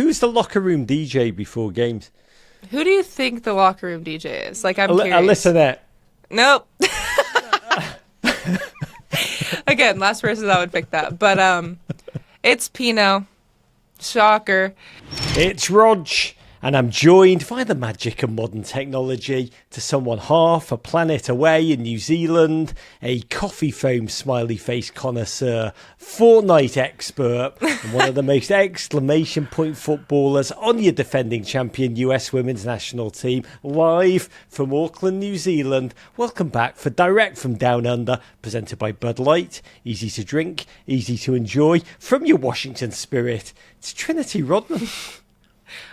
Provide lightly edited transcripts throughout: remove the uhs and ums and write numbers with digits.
Who's the locker room DJ before games? Who do you think the locker room DJ is? Like, I'm curious. Alyssa Net. Nope. Again, last person I would pick that. But it's Pino. Shocker. It's Rog. And I'm joined via the magic of modern technology to someone half a planet away in New Zealand, a coffee foam smiley face connoisseur, Fortnite expert, and one of the most exclamation point footballers on your defending champion US women's national team, live from Auckland, New Zealand. Welcome back for Direct from Down Under, presented by Bud Light. Easy to drink, easy to enjoy. From your Washington spirit, it's Trinity Rodman.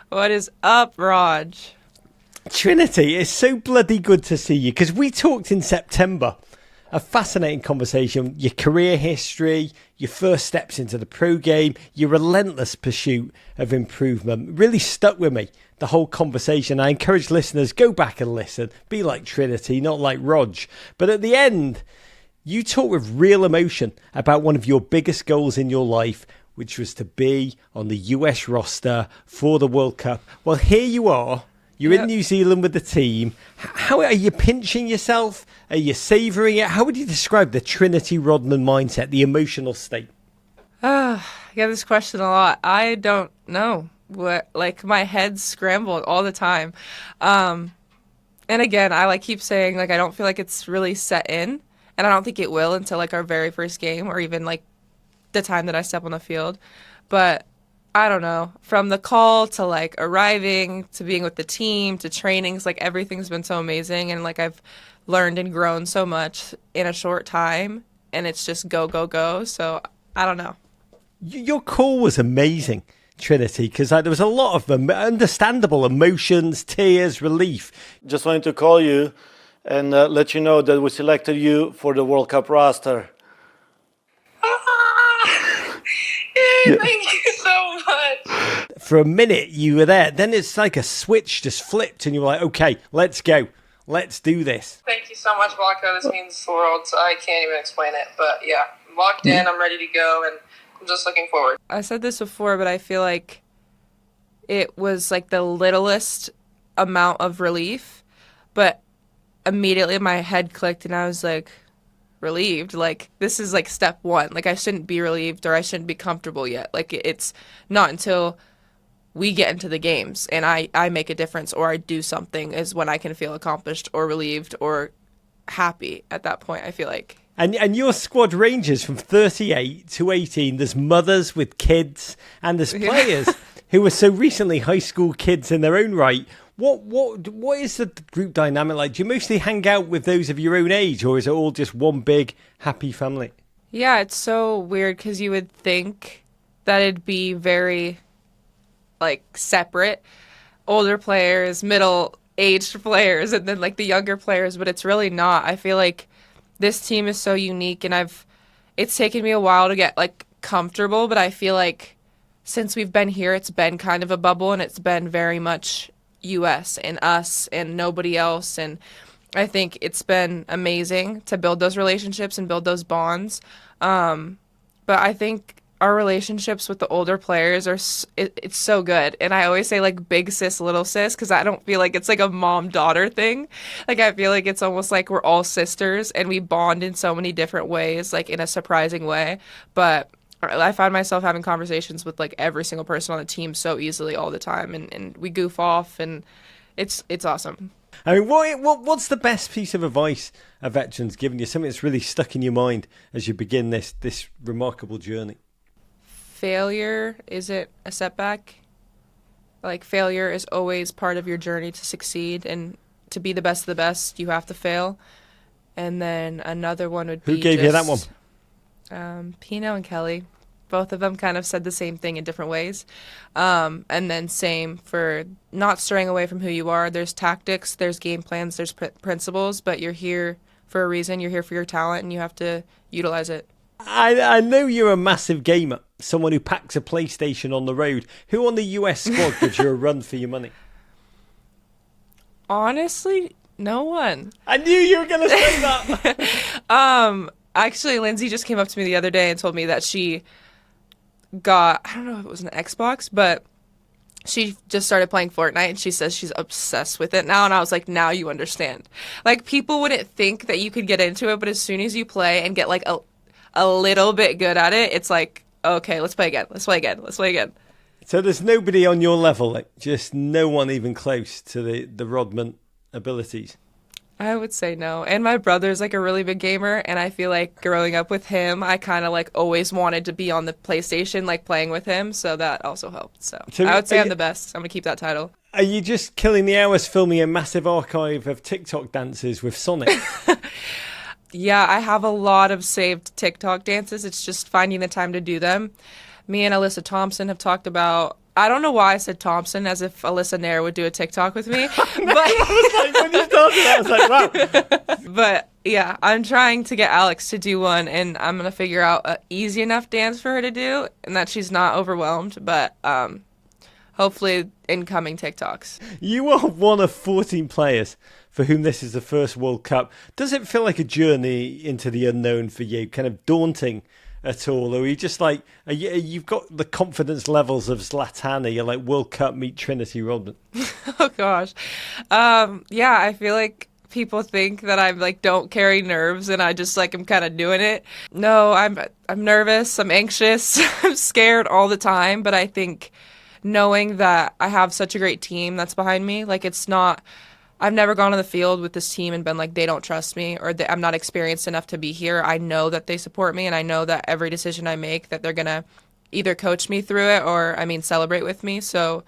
What is up, Raj? Trinity, it's so bloody good to see you, because we talked in September. A fascinating conversation, your career history, your first steps into the pro game, your relentless pursuit of improvement really stuck with me, the whole conversation. I encourage listeners, go back and listen. Be like Trinity, not like Rog. But at the end, you talk with real emotion about one of your biggest goals in your life, which was to be on the US roster for the World Cup. Well, here you are. You're in New Zealand with the team. How are you pinching yourself? Are you savouring it? How would you describe the Trinity Rodman mindset, the emotional state? I get this question a lot. I don't know. My head's scrambled all the time. And again, I keep saying I don't feel like it's really set in, and I don't think it will until our very first game, or even the time that I step on the field. But I don't know, from the call to arriving to being with the team to trainings, everything's been so amazing, and I've learned and grown so much in a short time, and it's just go, go, go. So I don't know. Your call was amazing, Trinity, because there was a lot of understandable emotions, tears, relief. Just wanted to call you and let you know that we selected you for the World Cup roster. Thank you so much. For a minute you were there, then it's like a switch just flipped and you were like, okay, let's go. Let's do this. Thank you so much, Blanco. This means the world. So I can't even explain it. But yeah, I'm locked in. I'm ready to go, and I'm just looking forward. I said this before, but I feel like it was the littlest amount of relief, but immediately my head clicked and I was relieved. This is step one. I shouldn't be relieved, or I shouldn't be comfortable yet. It's not until we get into the games and I make a difference, or I do something, is when I can feel accomplished or relieved or happy at that point, I feel like. And your squad ranges from 38 to 18. There's mothers with kids, and there's players who are so recently high school kids in their own right. What is the group dynamic like? Do you mostly hang out with those of your own age, or is it all just one big happy family? Yeah, it's so weird because you would think that it'd be very separate. Older players, middle-aged players, and then the younger players, but it's really not. I feel like this team is so unique, and it's taken me a while to get comfortable, but I feel like since we've been here, it's been kind of a bubble, and it's been very much US and us and nobody else, and I think it's been amazing to build those relationships and build those bonds, but I think our relationships with the older players it's so good, and I always say big sis, little sis, because I don't feel like it's a mom-daughter thing. I feel like it's almost we're all sisters and we bond in so many different ways, in a surprising way. But I find myself having conversations with every single person on the team so easily all the time, and we goof off, and it's awesome. I mean, what's the best piece of advice a veteran's given you? Something that's really stuck in your mind as you begin this remarkable journey? Failure isn't a setback. Failure is always part of your journey to succeed, and to be the best of the best, you have to fail. And then another one would be Who gave you that one? Pino and Kelly. Both of them kind of said the same thing in different ways. And then same for not straying away from who you are. There's tactics, there's game plans, there's principles, but you're here for a reason. You're here for your talent, and you have to utilize it. I know you're a massive gamer, someone who packs a PlayStation on the road. Who on the US squad gives you a run for your money? Honestly, no one. I knew you were going to say that. Actually, Lindsay just came up to me the other day and told me that she got, I don't know if it was an Xbox, but she just started playing Fortnite, and she says she's obsessed with it now. And I was like, now you understand. Like, people wouldn't think that you could get into it, but as soon as you play and get like a little bit good at it, it's like, okay, let's play again. Let's play again. Let's play again. So there's nobody on your level, like just no one even close to the Rodman abilities. I would say no. And my brother's like a really big gamer, and I feel like growing up with him, I kind of like always wanted to be on the PlayStation, like playing with him, so that also helped. So I would say I'm the best. I'm going to keep that title. Are you just killing the hours filming a massive archive of TikTok dances with Sonic? Yeah, I have a lot of saved TikTok dances. It's just finding the time to do them. Me and Alyssa Thompson have talked about, I don't know why I said Thompson, as if Alyssa Nair would do a TikTok with me. But I was like, when you started, I was like, wow. But yeah, I'm trying to get Alex to do one, and I'm going to figure out an easy enough dance for her to do, and that she's not overwhelmed, but hopefully incoming TikToks. You are one of 14 players for whom this is the first World Cup. Does it feel like a journey into the unknown for you? Kind of daunting at all? Or are you just like, you've got the confidence levels of Zlatan? You're like World Cup meet Trinity Rodman. Oh gosh. Yeah, I feel like people think that I'm like don't carry nerves, and I just like I'm kind of doing it. No, I'm nervous, I'm anxious, I'm scared all the time, but I think knowing that I have such a great team that's behind me, like it's not, I've never gone on the field with this team and been like, they don't trust me, or I'm not experienced enough to be here. I know that they support me, and I know that every decision I make, that they're going to either coach me through it or, celebrate with me. So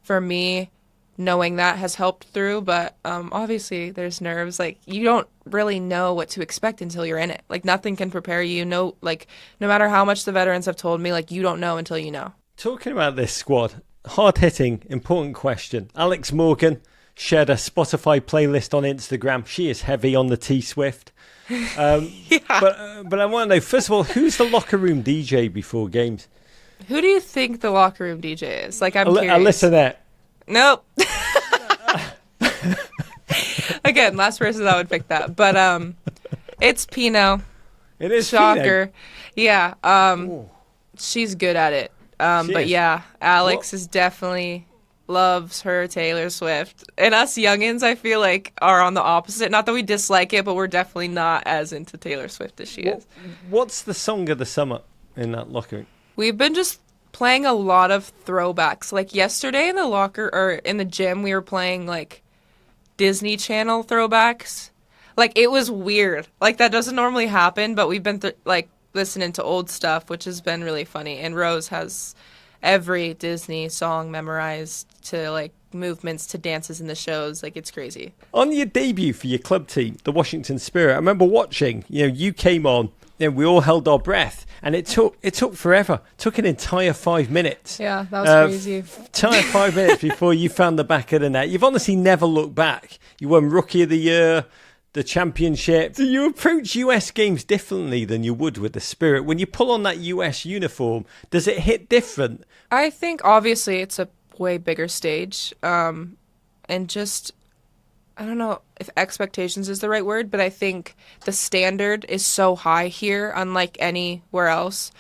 for me, knowing that has helped through, but obviously there's nerves. Like, you don't really know what to expect until you're in it. Like, nothing can prepare you. No matter how much the veterans have told me, like, you don't know until you know. Talking about this squad, hard-hitting, important question. Alex Morgan shared a Spotify playlist on Instagram. She is heavy on the T-Swift. Yeah. But I want to know, first of all, who's the locker room DJ before games? Who do you think the locker room DJ is? Like, I'm curious. Alyssa Nair. Nope. Again, last person I would pick that. But it's Pino. It is Shocker. Pino. Yeah. She's good at it. But yeah, Alex is definitely loves her Taylor Swift. And us youngins, I feel like, are on the opposite. Not that we dislike it, but we're definitely not as into Taylor Swift as she is. What's the song of the summer in that locker room? We've been just playing a lot of throwbacks. Like yesterday in the locker, or in the gym, we were playing like Disney Channel throwbacks. Like, it was weird. Like, that doesn't normally happen, but we've been listening to old stuff, which has been really funny. And Rose has every Disney song memorized, to like movements to dances in the shows. Like, it's crazy. On your debut for your club team, the Washington Spirit, I remember watching, you came on, we all held our breath, and it took forever. It took an entire 5 minutes. Yeah, that was crazy. Entire 5 minutes before you found the back of the net. You've honestly never looked back. You won Rookie of the Year, the championship. Do you approach US games differently than you would with the Spirit? When you pull on that US uniform, does it hit different? I think obviously it's a way bigger stage. And just, I don't know if expectations is the right word, but I think the standard is so high here, unlike anywhere else.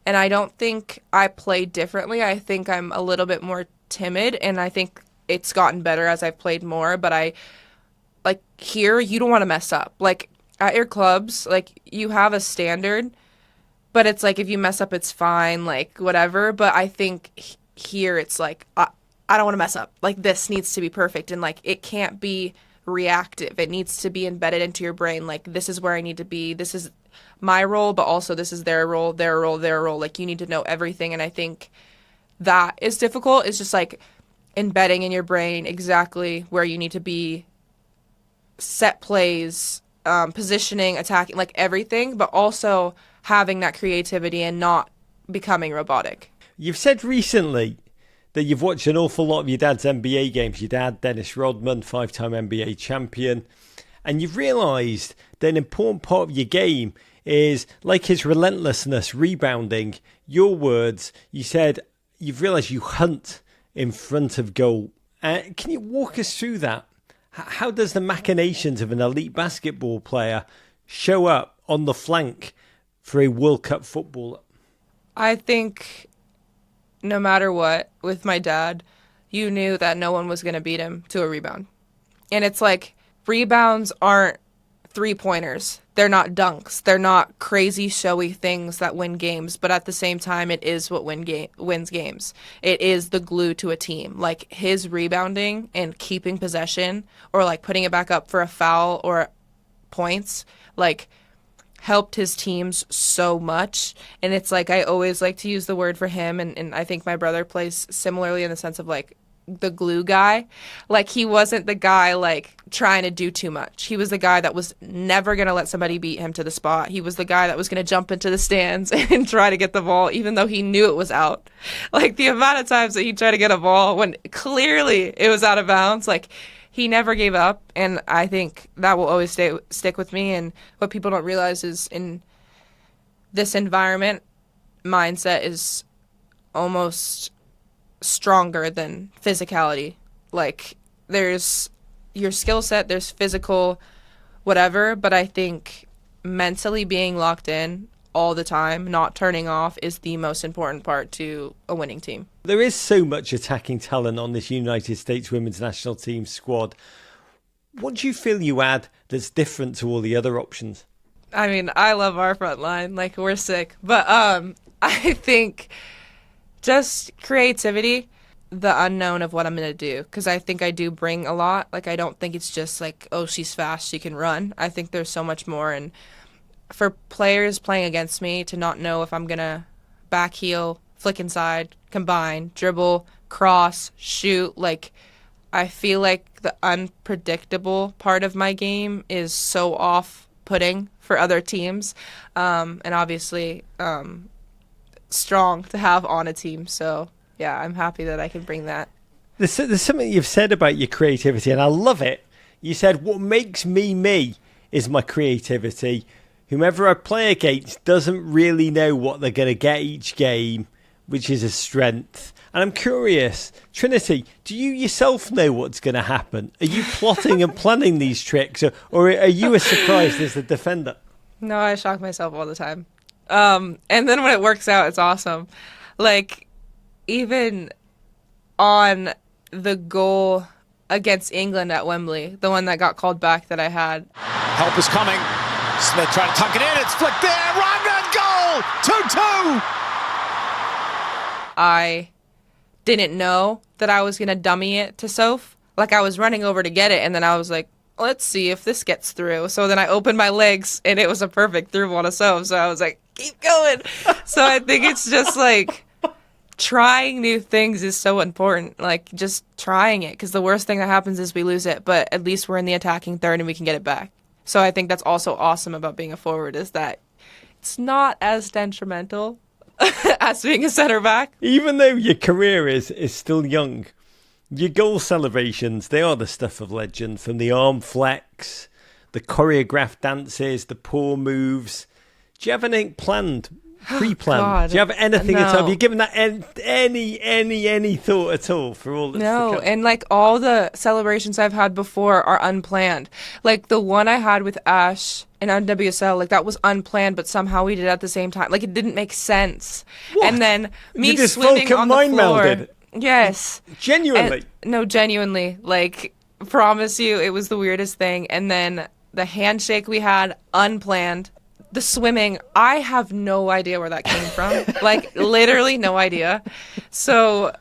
And I don't think I play differently. I think I'm a little bit more timid, and I think it's gotten better as I've played more, but like, here, you don't want to mess up. Like, at your clubs, like, you have a standard, but it's like, if you mess up, it's fine, like, whatever. But I think here, it's like, I don't want to mess up. Like, this needs to be perfect, and, like, it can't be reactive. It needs to be embedded into your brain. Like, this is where I need to be. This is my role, but also this is their role, their role, their role. Like, you need to know everything, and I think that is difficult. It's just, like, embedding in your brain exactly where you need to be, set plays, positioning, attacking, like everything, but also having that creativity and not becoming robotic. You've said recently that you've watched an awful lot of your dad's NBA games. Your dad, Dennis Rodman, 5-time NBA champion. And you've realised that an important part of your game is, like his relentlessness, rebounding. Your words, you said you've realised you hunt in front of goal. Can you walk us through that? How does the machinations of an elite basketball player show up on the flank for a World Cup footballer? I think no matter what, with my dad, you knew that no one was going to beat him to a rebound. And it's like, rebounds aren't three-pointers. They're not dunks. They're not crazy, showy things that win games. But at the same time, it is what wins games. It is the glue to a team. Like, his rebounding and keeping possession, or like putting it back up for a foul or points, like, helped his teams so much. And it's like, I always like to use the word for him, and I think my brother plays similarly in the sense of like the glue guy. Like, he wasn't the guy like trying to do too much. He was the guy that was never going to let somebody beat him to the spot. He was the guy that was going to jump into the stands and try to get the ball even though he knew it was out. Like, the amount of times that he tried to get a ball when clearly it was out of bounds, like, he never gave up. And I think that will always stick with me. And what people don't realize is, in this environment, mindset is almost stronger than physicality. Like, there's your skill set, there's physical whatever, but I think mentally being locked in all the time, not turning off, is the most important part to a winning team. There is so much attacking talent on this United States women's national team squad. What do you feel you add that's different to all the other options? I mean, I love our front line. Like, we're sick. But I think just creativity, the unknown of what I'm going to do. Because I think I do bring a lot. Like, I don't think it's just like, oh, she's fast, she can run. I think there's so much more. And for players playing against me to not know if I'm going to back heel, flick inside, combine, dribble, cross, shoot, like, I feel like the unpredictable part of my game is so off-putting for other teams. And obviously strong to have on a team. So, yeah, I'm happy that I can bring that. There's something you've said about your creativity, and I love it. You said, what makes me me is my creativity. Whomever I play against doesn't really know what they're going to get each game, which is a strength. And I'm curious, Trinity, do you yourself know what's going to happen? Are you plotting and planning these tricks, or are you as surprised as the defender? No, I shock myself all the time. And then when it works out, it's awesome. Like, even on the goal against England at Wembley, the one that got called back that I had. Help is coming. Smith trying to tuck it in. It's flicked there. Rodman goal! 2-2! I didn't know that I was going to dummy it to Soph. Like, I was running over to get it, and then I was like, let's see if this gets through. So then I opened my legs, and it was a perfect through ball to Soph. So I was like, keep going. So I think it's just like, trying new things is so important. Like, just trying it, because the worst thing that happens is we lose it, but at least we're in the attacking third and we can get it back. So I think that's also awesome about being a forward, is that it's not as detrimental as being a center back. Even though your career is still young, your goal celebrations, they are the stuff of legend. From the arm flex, the choreographed dances, the poor moves. Do you have anything planned? Pre-planned? Do you have anything at all? Have you given that any thought at all for all this? No, and like, all the celebrations I've had before are unplanned. Like, the one I had with Ash in NWSL, like, that was unplanned, but somehow we did it at the same time. Like, it didn't make sense. What? And then me You just swimming Vulcan on the mind floor. melded? Yes. Genuinely? No, genuinely. Like, promise you, it was the weirdest thing. And then the handshake we had, unplanned. The swimming, I have no idea where that came from. Like, literally no idea. So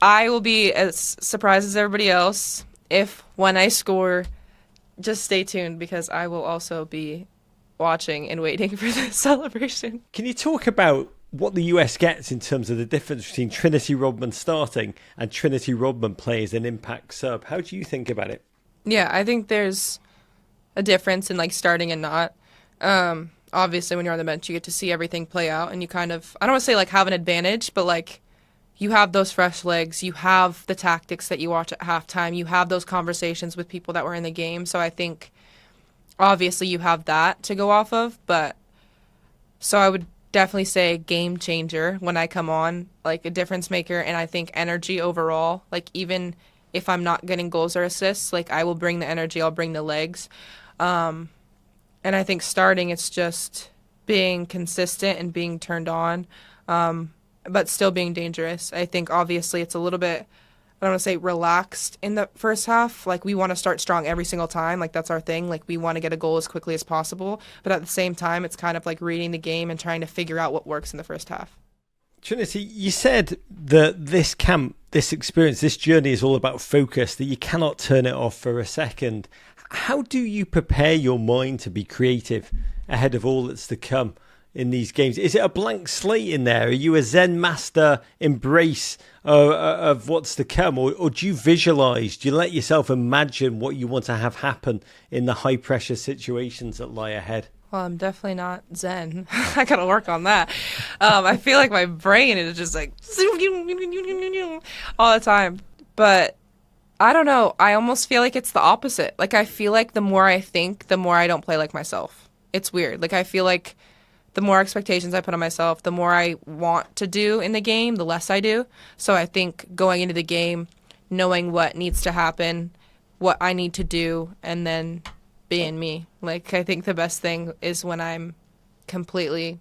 I will be as surprised as everybody else if, when I score, just stay tuned, because I will also be watching and waiting for the celebration. Can you talk about what the US gets in terms of the difference between Trinity Rodman starting and Trinity Rodman plays an impact sub? How do you think about it? Yeah, I think there's a difference in, like, starting and not. Obviously, when you're on the bench, you get to see everything play out, and you kind of, I don't want to say, like, have an advantage, but, like, you have those fresh legs, you have the tactics that you watch at halftime, you have those conversations with people that were in the game. So I think, obviously, you have that to go off of, but so I would definitely say game changer when I come on, like, a difference maker. And I think energy overall, like, even if I'm not getting goals or assists, like, I will bring the energy, I'll bring the legs. And I think starting, it's just being consistent and being turned on, but still being dangerous. I think, obviously, it's a little bit I don't want to say relaxed in the first half. Like, we want to start strong every single time. Like, that's our thing. Like, we want to get a goal as quickly as possible. But at the same time, it's kind of like reading the game and trying to figure out what works in the first half. Trinity, you said that this camp, this experience, this journey is all about focus, that you cannot turn it off for a second. How do you prepare your mind to be creative ahead of all that's to come in these games? Is it a blank slate in there? Are you a Zen master embrace of what's to come? Or do you visualize? Do you let yourself imagine what you want to have happen in the high pressure situations that lie ahead? Well, I'm definitely not Zen. I got to work on that. I feel like my brain is just like all the time. But I don't know. I almost feel like it's the opposite. Like, I feel like the more I think, the more I don't play like myself. It's weird. Like, I feel like the more expectations I put on myself, the more I want to do in the game, the less I do. So I think going into the game, knowing what needs to happen, what I need to do, and then being me. Like, I think the best thing is when I'm completely,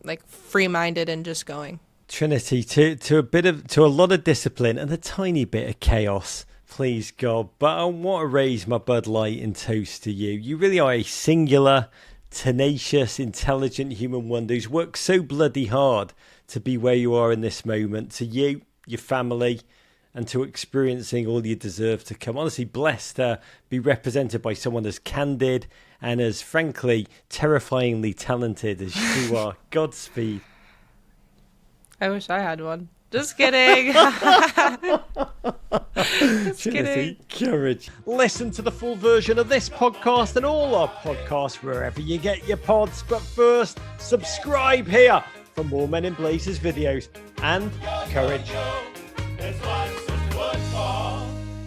like, free-minded and just going. Trinity, to a lot of discipline and a tiny bit of chaos, please God. But I want to raise my Bud Light in toast to you. You really are a singular, tenacious, intelligent human wonder who's worked so bloody hard to be where you are in this moment. To you, your family, and to experiencing all you deserve to come. Honestly, blessed to be represented by someone as candid and as, frankly, terrifyingly talented as you are. Godspeed. I wish I had one. Just kidding. Just kidding. Courage. Listen to the full version of this podcast and all our podcasts wherever you get your pods. But first, subscribe here for more Men in Blazers videos. And courage. That's why